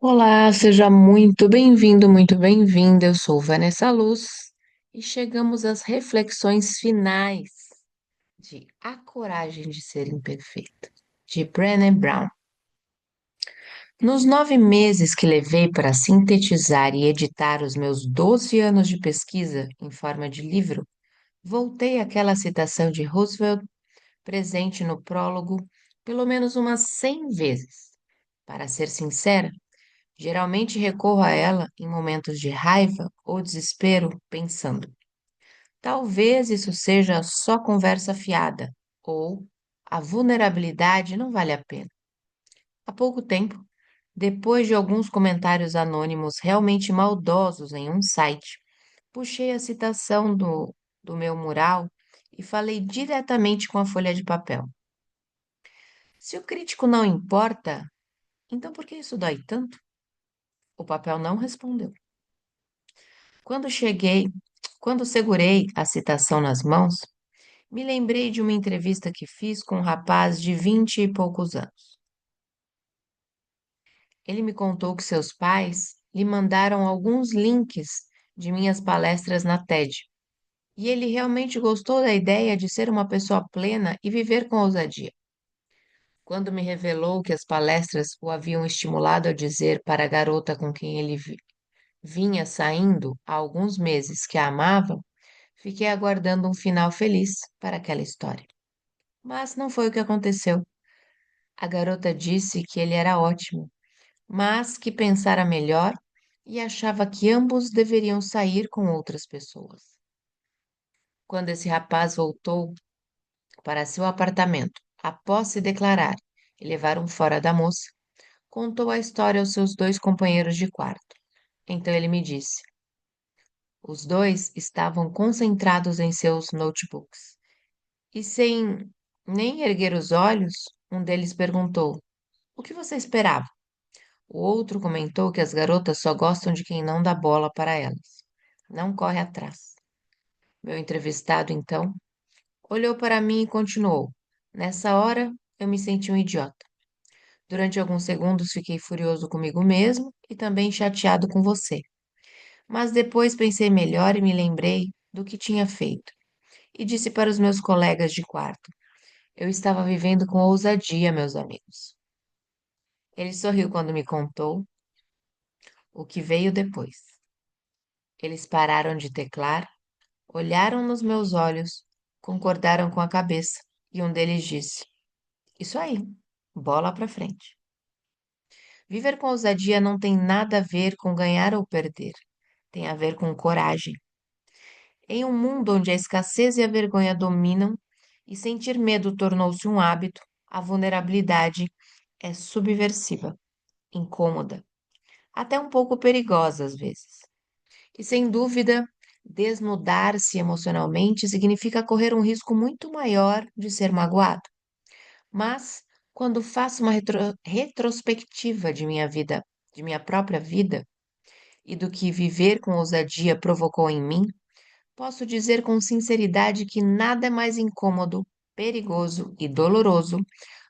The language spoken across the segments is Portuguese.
Olá, seja muito bem-vinda. Eu sou Vanessa Luz e chegamos às reflexões finais de A Coragem de Ser Imperfeita, de Brené Brown. Nos 9 meses que levei para sintetizar e editar os meus 12 anos de pesquisa em forma de livro, voltei àquela citação de Roosevelt presente no prólogo pelo menos umas 100 vezes. Para ser sincera, geralmente recorro a ela em momentos de raiva ou desespero, pensando: talvez isso seja só conversa fiada, ou a vulnerabilidade não vale a pena. Há pouco tempo, depois de alguns comentários anônimos realmente maldosos em um site, puxei a citação do meu mural e falei diretamente com a folha de papel. Se o crítico não importa, então por que isso dói tanto? O papel não respondeu. Quando cheguei, quando segurei a citação nas mãos, me lembrei de uma entrevista que fiz com um rapaz de 20 e poucos anos. Ele me contou que seus pais lhe mandaram alguns links de minhas palestras na TED, e ele realmente gostou da ideia de ser uma pessoa plena e viver com ousadia. Quando me revelou que as palestras o haviam estimulado a dizer para a garota com quem ele vinha saindo há alguns meses que a amava, fiquei aguardando um final feliz para aquela história. Mas não foi o que aconteceu. A garota disse que ele era ótimo, mas que pensara melhor e achava que ambos deveriam sair com outras pessoas. Quando esse rapaz voltou para seu apartamento, após se declarar e levar um fora da moça, contou a história aos seus dois companheiros de quarto. Então ele me disse: os dois estavam concentrados em seus notebooks. E sem nem erguer os olhos, um deles perguntou: o que você esperava? O outro comentou que as garotas só gostam de quem não dá bola para elas, não corre atrás. Meu entrevistado, então, olhou para mim e continuou: nessa hora, eu me senti um idiota. Durante alguns segundos fiquei furioso comigo mesmo e também chateado com você. Mas depois pensei melhor e me lembrei do que tinha feito. E disse para os meus colegas de quarto: eu estava vivendo com ousadia, meus amigos. Ele sorriu quando me contou o que veio depois. Eles pararam de teclar, olharam nos meus olhos, concordaram com a cabeça e um deles disse: isso aí, bola pra frente. Viver com ousadia não tem nada a ver com ganhar ou perder, tem a ver com coragem. Em um mundo onde a escassez e a vergonha dominam e sentir medo tornou-se um hábito, a vulnerabilidade é subversiva, incômoda, até um pouco perigosa às vezes. E sem dúvida, desnudar-se emocionalmente significa correr um risco muito maior de ser magoado. Mas, quando faço uma retrospectiva de minha vida, de minha própria vida, e do que viver com ousadia provocou em mim, posso dizer com sinceridade que nada é mais incômodo, perigoso e doloroso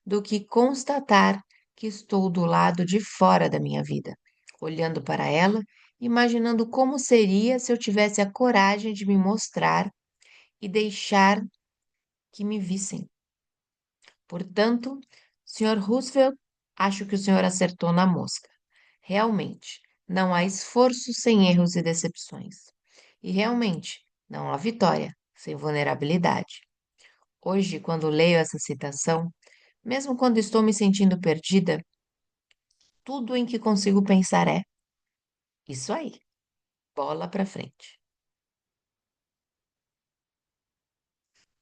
do que constatar que estou do lado de fora da minha vida, olhando para ela, imaginando como seria se eu tivesse a coragem de me mostrar e deixar que me vissem. Portanto, Sr. Roosevelt, acho que o senhor acertou na mosca. Realmente, não há esforço sem erros e decepções. E realmente, não há vitória sem vulnerabilidade. Hoje, quando leio essa citação, mesmo quando estou me sentindo perdida, tudo em que consigo pensar é: isso aí, bola pra frente.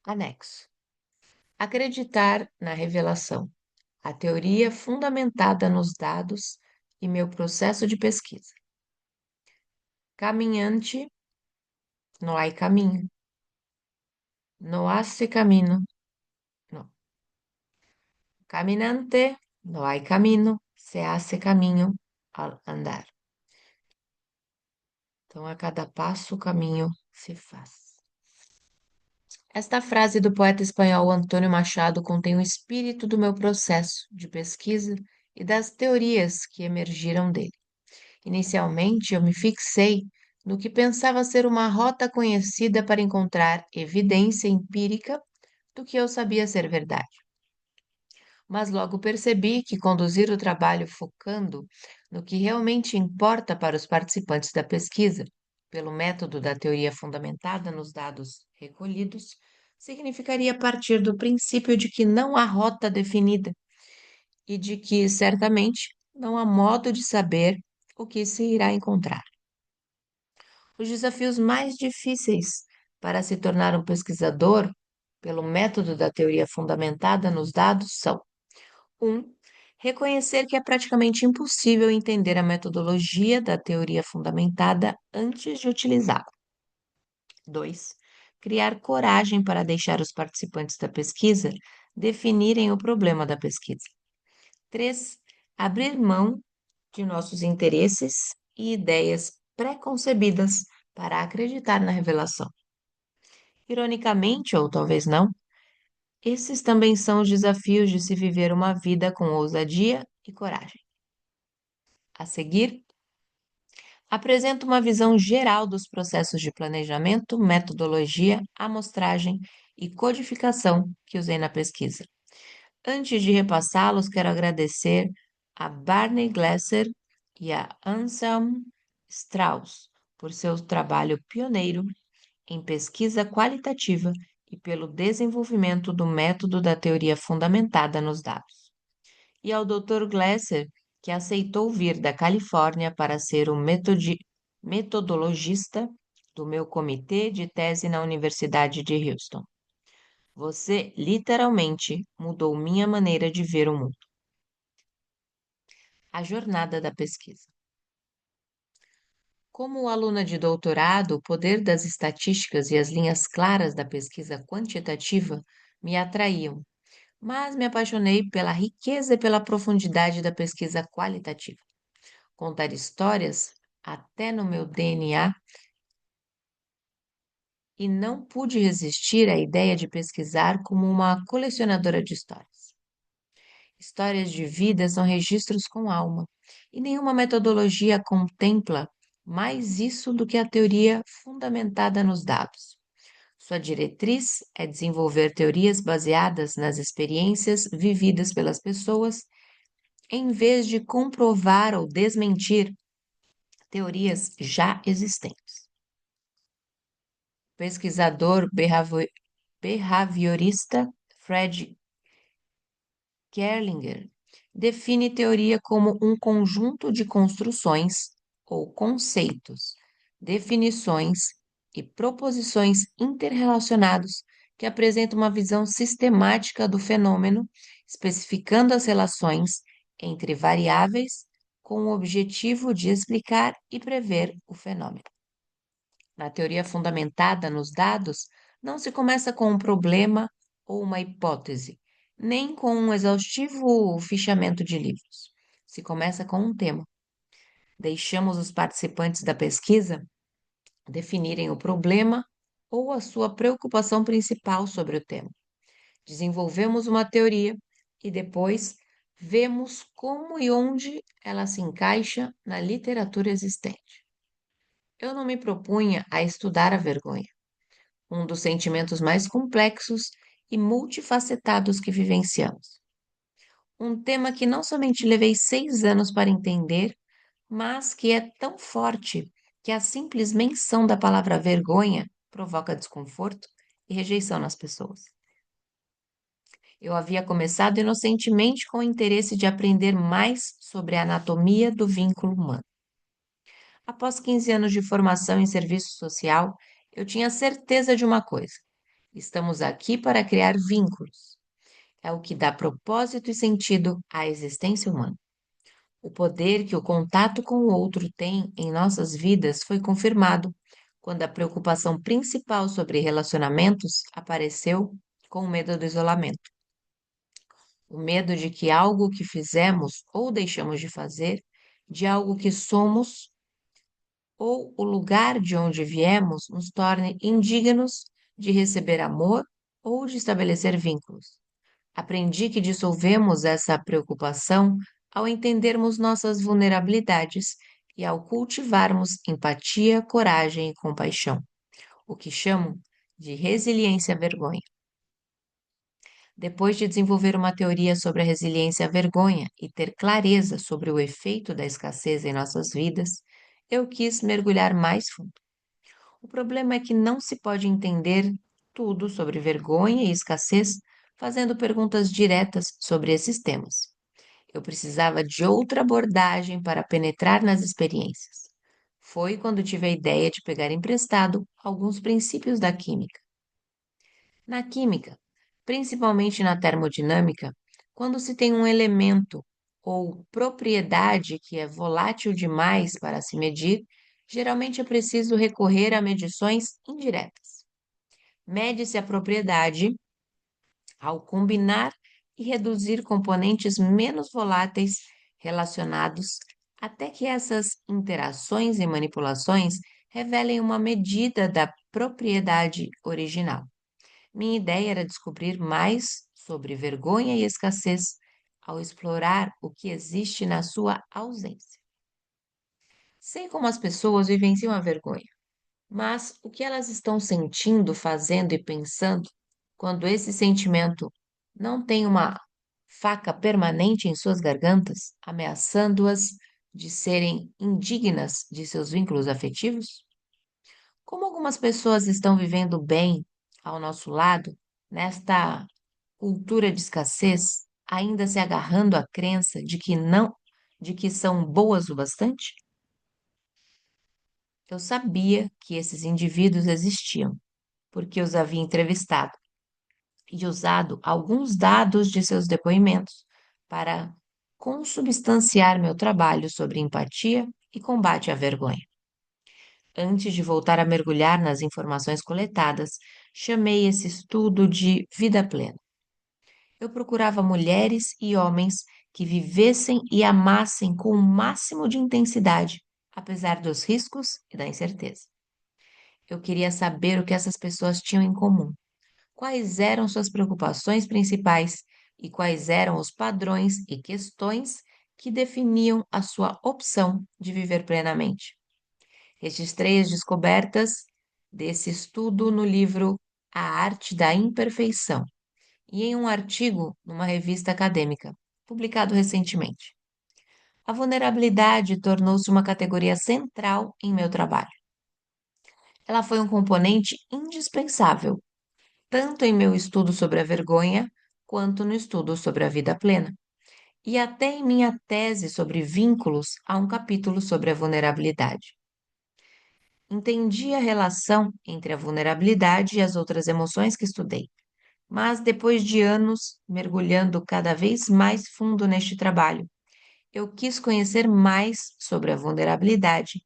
Anexo. Acreditar na revelação. A teoria fundamentada nos dados e meu processo de pesquisa. Caminhante, no hay caminho. No hace camino. No. Caminante, no hay camino. Se hace caminho al andar. Então, a cada passo, o caminho se faz. Esta frase do poeta espanhol Antônio Machado contém o espírito do meu processo de pesquisa e das teorias que emergiram dele. Inicialmente, eu me fixei no que pensava ser uma rota conhecida para encontrar evidência empírica do que eu sabia ser verdade. Mas logo percebi que conduzir o trabalho focando no que realmente importa para os participantes da pesquisa, pelo método da teoria fundamentada nos dados recolhidos, significaria partir do princípio de que não há rota definida e de que, certamente, não há modo de saber o que se irá encontrar. Os desafios mais difíceis para se tornar um pesquisador, pelo método da teoria fundamentada nos dados, são: 1. Reconhecer que é praticamente impossível entender a metodologia da teoria fundamentada antes de utilizá-la. 2. Criar coragem para deixar os participantes da pesquisa definirem o problema da pesquisa. 3. Abrir mão de nossos interesses e ideias pré-concebidas para acreditar na revelação. Ironicamente, ou talvez não, esses também são os desafios de se viver uma vida com ousadia e coragem. A seguir, apresento uma visão geral dos processos de planejamento, metodologia, amostragem e codificação que usei na pesquisa. Antes de repassá-los, quero agradecer a Barney Glasser e a Anselm Strauss por seu trabalho pioneiro em pesquisa qualitativa e pelo desenvolvimento do método da teoria fundamentada nos dados. E ao Dr. Glasser, que aceitou vir da Califórnia para ser o metodologista do meu comitê de tese na Universidade de Houston. Você literalmente mudou minha maneira de ver o mundo. A jornada da pesquisa. Como aluna de doutorado, o poder das estatísticas e as linhas claras da pesquisa quantitativa me atraíam, mas me apaixonei pela riqueza e pela profundidade da pesquisa qualitativa. Contar histórias até no meu DNA, e não pude resistir à ideia de pesquisar como uma colecionadora de histórias. Histórias de vida são registros com alma, e nenhuma metodologia contempla mais isso do que a teoria fundamentada nos dados. Sua diretriz é desenvolver teorias baseadas nas experiências vividas pelas pessoas, em vez de comprovar ou desmentir teorias já existentes. O pesquisador behaviorista Fred Gerlinger define teoria como um conjunto de construções ou conceitos, definições e proposições interrelacionados que apresentam uma visão sistemática do fenômeno, especificando as relações entre variáveis com o objetivo de explicar e prever o fenômeno. Na teoria fundamentada nos dados, não se começa com um problema ou uma hipótese, nem com um exaustivo fichamento de livros. Se começa com um tema. Deixamos os participantes da pesquisa definirem o problema ou a sua preocupação principal sobre o tema. Desenvolvemos uma teoria e depois vemos como e onde ela se encaixa na literatura existente. Eu não me propunha a estudar a vergonha, um dos sentimentos mais complexos e multifacetados que vivenciamos. Um tema que não somente levei 6 anos para entender, mas que é tão forte que a simples menção da palavra vergonha provoca desconforto e rejeição nas pessoas. Eu havia começado inocentemente com o interesse de aprender mais sobre a anatomia do vínculo humano. Após 15 anos de formação em serviço social, eu tinha certeza de uma coisa: estamos aqui para criar vínculos. É o que dá propósito e sentido à existência humana. O poder que o contato com o outro tem em nossas vidas foi confirmado quando a preocupação principal sobre relacionamentos apareceu com o medo do isolamento. O medo de que algo que fizemos ou deixamos de fazer, de algo que somos ou o lugar de onde viemos nos torne indignos de receber amor ou de estabelecer vínculos. Aprendi que dissolvemos essa preocupação ao entendermos nossas vulnerabilidades e ao cultivarmos empatia, coragem e compaixão, o que chamam de resiliência à vergonha. Depois de desenvolver uma teoria sobre a resiliência à vergonha e ter clareza sobre o efeito da escassez em nossas vidas, eu quis mergulhar mais fundo. O problema é que não se pode entender tudo sobre vergonha e escassez fazendo perguntas diretas sobre esses temas. Eu precisava de outra abordagem para penetrar nas experiências. Foi quando tive a ideia de pegar emprestado alguns princípios da química. Na química, principalmente na termodinâmica, quando se tem um elemento ou propriedade que é volátil demais para se medir, geralmente é preciso recorrer a medições indiretas. Mede-se a propriedade ao combinar e reduzir componentes menos voláteis relacionados, até que essas interações e manipulações revelem uma medida da propriedade original. Minha ideia era descobrir mais sobre vergonha e escassez ao explorar o que existe na sua ausência. Sei como as pessoas vivenciam a vergonha, mas o que elas estão sentindo, fazendo e pensando quando esse sentimento não tem uma faca permanente em suas gargantas, ameaçando-as de serem indignas de seus vínculos afetivos? Como algumas pessoas estão vivendo bem ao nosso lado, nesta cultura de escassez, ainda se agarrando à crença de que não, de que são boas o bastante? Eu sabia que esses indivíduos existiam, porque os havia entrevistado e usado alguns dados de seus depoimentos para consubstanciar meu trabalho sobre empatia e combate à vergonha. Antes de voltar a mergulhar nas informações coletadas, chamei esse estudo de vida plena. Eu procurava mulheres e homens que vivessem e amassem com o máximo de intensidade, apesar dos riscos e da incerteza. Eu queria saber o que essas pessoas tinham em comum, quais eram suas preocupações principais e quais eram os padrões e questões que definiam a sua opção de viver plenamente. Registrei as descobertas desse estudo no livro A Arte da Imperfeição e em um artigo numa revista acadêmica, publicado recentemente. A vulnerabilidade tornou-se uma categoria central em meu trabalho. Ela foi um componente indispensável, tanto em meu estudo sobre a vergonha, quanto no estudo sobre a vida plena. E até em minha tese sobre vínculos, há um capítulo sobre a vulnerabilidade. Entendi a relação entre a vulnerabilidade e as outras emoções que estudei, mas depois de anos mergulhando cada vez mais fundo neste trabalho, eu quis conhecer mais sobre a vulnerabilidade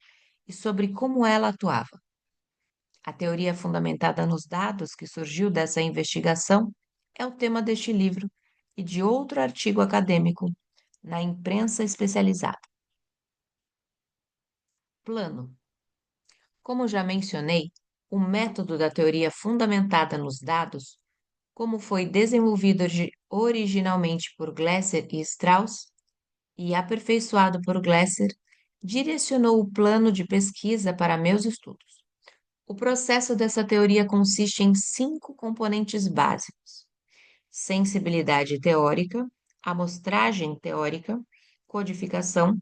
e sobre como ela atuava. A teoria fundamentada nos dados que surgiu dessa investigação é o tema deste livro e de outro artigo acadêmico na imprensa especializada. Plano. Como já mencionei, o método da teoria fundamentada nos dados, como foi desenvolvido originalmente por Glasser e Strauss e aperfeiçoado por Glasser, direcionou o plano de pesquisa para meus estudos. O processo dessa teoria consiste em 5 componentes básicos: sensibilidade teórica, amostragem teórica, codificação,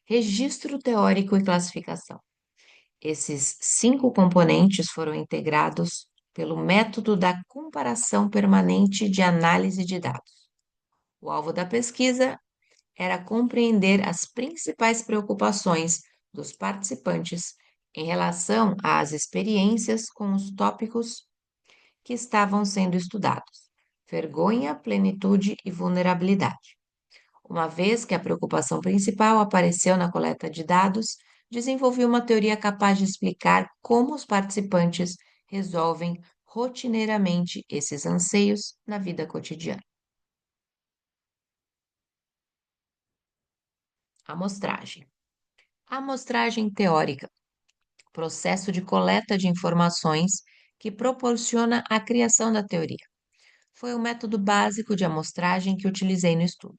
registro teórico e classificação. Esses 5 componentes foram integrados pelo método da comparação permanente de análise de dados. O alvo da pesquisa era compreender as principais preocupações dos participantes em relação às experiências com os tópicos que estavam sendo estudados: vergonha, plenitude e vulnerabilidade. Uma vez que a preocupação principal apareceu na coleta de dados, desenvolvi uma teoria capaz de explicar como os participantes resolvem rotineiramente esses anseios na vida cotidiana. Amostragem. Amostragem teórica, processo de coleta de informações que proporciona a criação da teoria. Foi o método básico de amostragem que utilizei no estudo.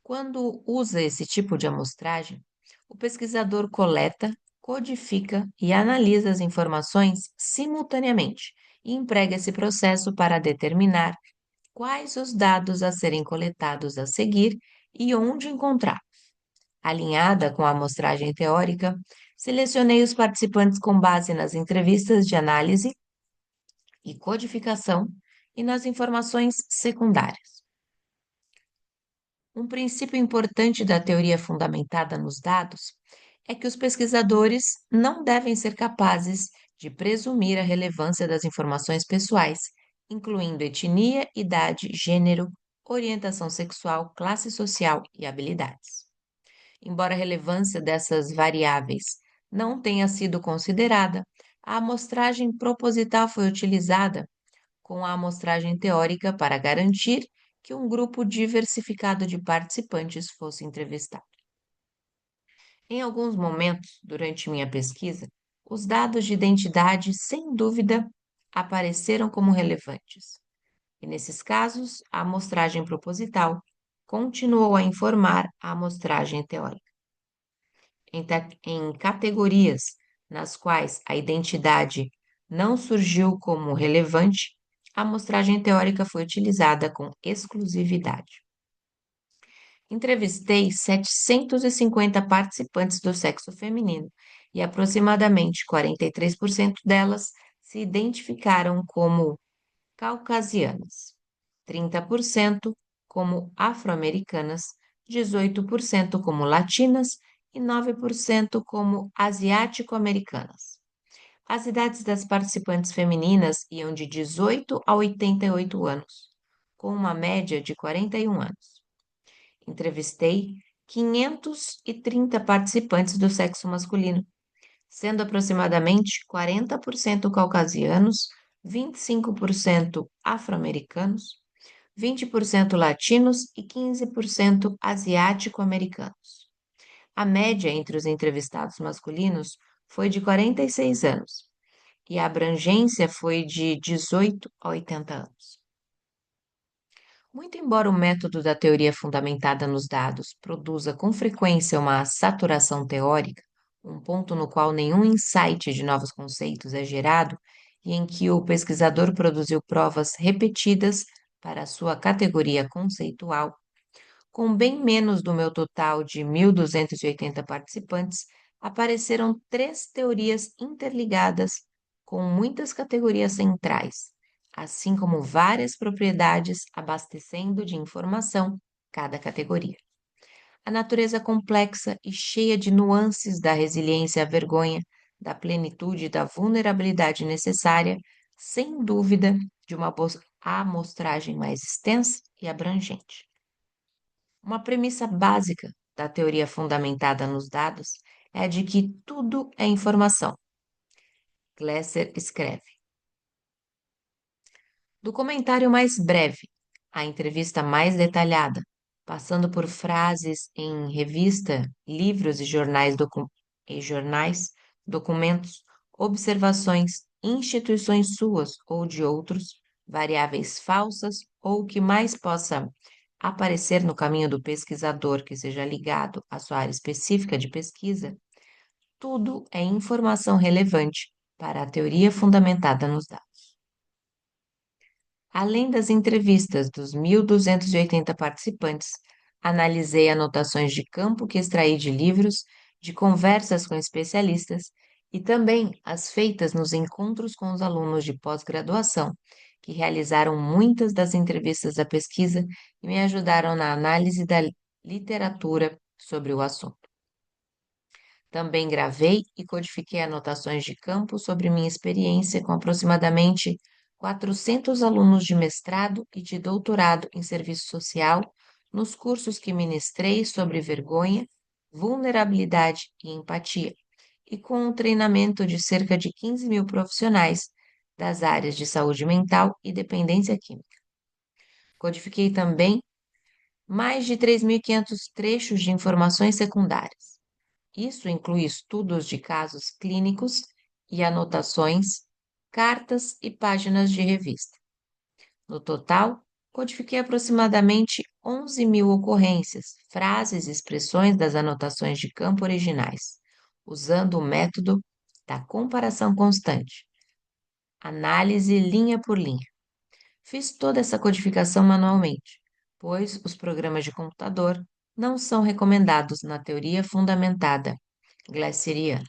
Quando usa esse tipo de amostragem, O pesquisador coleta, codifica e analisa as informações simultaneamente e emprega esse processo para determinar quais os dados a serem coletados a seguir e onde encontrar. Alinhada com a amostragem teórica, selecionei os participantes com base nas entrevistas de análise e codificação e nas informações secundárias. Um princípio importante da teoria fundamentada nos dados é que os pesquisadores não devem ser capazes de presumir a relevância das informações pessoais, incluindo etnia, idade, gênero, orientação sexual, classe social e habilidades. Embora a relevância dessas variáveis não tenha sido considerada, a amostragem proposital foi utilizada com a amostragem teórica para garantir que um grupo diversificado de participantes fosse entrevistado. Em alguns momentos, durante minha pesquisa, os dados de identidade, sem dúvida, apareceram como relevantes. E nesses casos, a amostragem proposital continuou a informar a amostragem teórica. Em categorias nas quais a identidade não surgiu como relevante, a amostragem teórica foi utilizada com exclusividade. Entrevistei 750 participantes do sexo feminino e aproximadamente 43% delas se identificaram como caucasianas, 30% como afro-americanas, 18% como latinas e 9% como asiático-americanas. As idades das participantes femininas iam de 18 a 88 anos, com uma média de 41 anos. Entrevistei 530 participantes do sexo masculino, sendo aproximadamente 40% caucasianos, 25% afro-americanos, 20% latinos e 15% asiático-americanos. A média entre os entrevistados masculinos foi de 46 anos e a abrangência foi de 18 a 80 anos. Muito embora o método da teoria fundamentada nos dados produza com frequência uma saturação teórica, um ponto no qual nenhum insight de novos conceitos é gerado e em que o pesquisador produziu provas repetidas para a sua categoria conceitual, com bem menos do meu total de 1.280 participantes, apareceram três teorias interligadas com muitas categorias centrais, assim como várias propriedades abastecendo de informação cada categoria. A natureza complexa e cheia de nuances da resiliência à vergonha, da plenitude e da vulnerabilidade necessária, sem dúvida, de uma amostragem mais extensa e abrangente. Uma premissa básica da teoria fundamentada nos dados é a de que tudo é informação. Glasser escreve. Do comentário mais breve à entrevista mais detalhada, passando por frases em revista, livros e jornais, documentos, observações, instituições suas ou de outros, variáveis falsas ou o que mais possa aparecer no caminho do pesquisador que seja ligado à sua área específica de pesquisa, tudo é informação relevante para a teoria fundamentada nos dados. Além das entrevistas dos 1.280 participantes, analisei anotações de campo que extraí de livros, de conversas com especialistas e também as feitas nos encontros com os alunos de pós-graduação, que realizaram muitas das entrevistas da pesquisa e me ajudaram na análise da literatura sobre o assunto. Também gravei e codifiquei anotações de campo sobre minha experiência com aproximadamente 400 alunos de mestrado e de doutorado em serviço social nos cursos que ministrei sobre vergonha, vulnerabilidade e empatia, e com um treinamento de cerca de 15.000 profissionais das áreas de saúde mental e dependência química. Codifiquei também mais de 3.500 trechos de informações secundárias. Isso inclui estudos de casos clínicos e anotações, cartas e páginas de revista. No total, Codifiquei aproximadamente 11.000 ocorrências, frases e expressões das anotações de campo originais, usando o método da comparação constante, análise linha por linha. Fiz toda essa codificação manualmente, pois os programas de computador não são recomendados na teoria fundamentada glaceriana.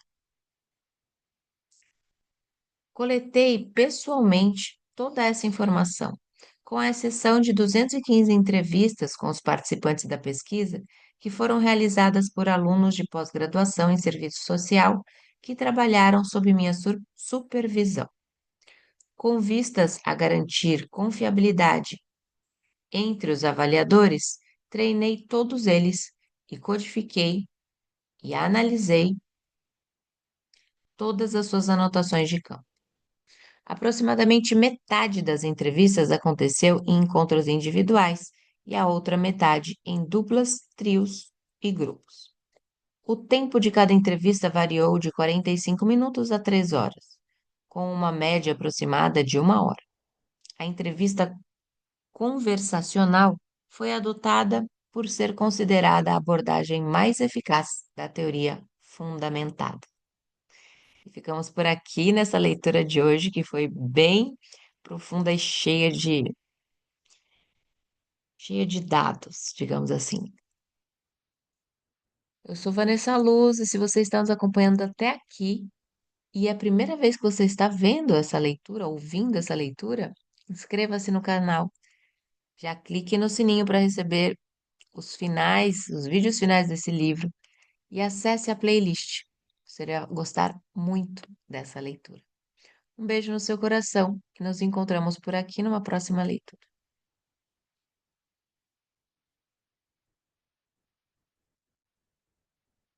Coletei pessoalmente toda essa informação, com exceção de 215 entrevistas com os participantes da pesquisa, que foram realizadas por alunos de pós-graduação em serviço social que trabalharam sob minha supervisão. Com vistas a garantir confiabilidade entre os avaliadores, treinei todos eles e codifiquei e analisei todas as suas anotações de campo. Aproximadamente metade das entrevistas aconteceu em encontros individuais e a outra metade em duplas, trios e grupos. O tempo de cada entrevista variou de 45 minutos a 3 horas, com uma média aproximada de 1 hora. A entrevista conversacional foi adotada por ser considerada a abordagem mais eficaz da teoria fundamentada. E ficamos por aqui nessa leitura de hoje, que foi bem profunda e cheia de dados, digamos assim. Eu sou Vanessa Luz, e se você está nos acompanhando até aqui, e é a primeira vez que você está vendo essa leitura, ouvindo essa leitura, inscreva-se no canal. Já clique no sininho para receber os vídeos finais desse livro e acesse a playlist. Você irá gostar muito dessa leitura. Um beijo no seu coração e nos encontramos por aqui numa próxima leitura.